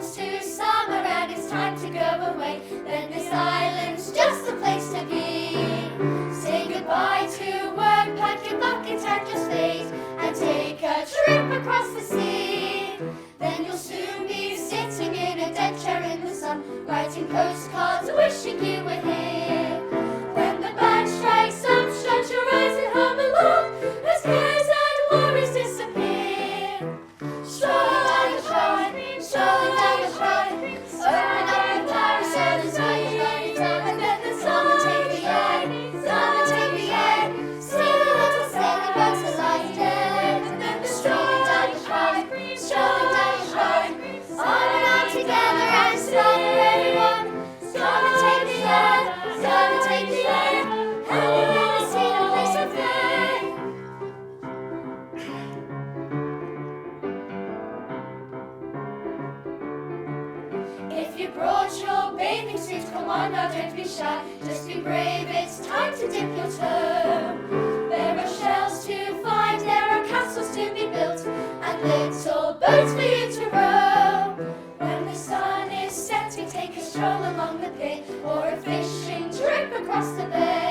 comes to summer and it's time to go away, then this island's just the place to be. Say goodbye to work, pack your bucket and your slate, and take a trip across the sea. Then you'll soon be sitting in a deck chair in the sun, writing postcards wishing you were here. When the band strikes up, shut your eyes and hum along, as cares and worries disappear. Strolling down the prom, strolling down the prom, open up your parasol as I go, and let the summer take the air, summer take the air. Sail a little sailing boat alive there, and then the strolling down the prom, strolling down the prom, on and on together and together everyone. Come and take the air, come and take the air. Have you ever seen a place so fair? If you brought your bathing suit, come on now, don't be shy. Just be brave, it's time to dip your toe. There are shells to find, there are castles to be built, and little boats for you to row. When the sun is setting, take a stroll along the pier, or a fishing trip across the bay.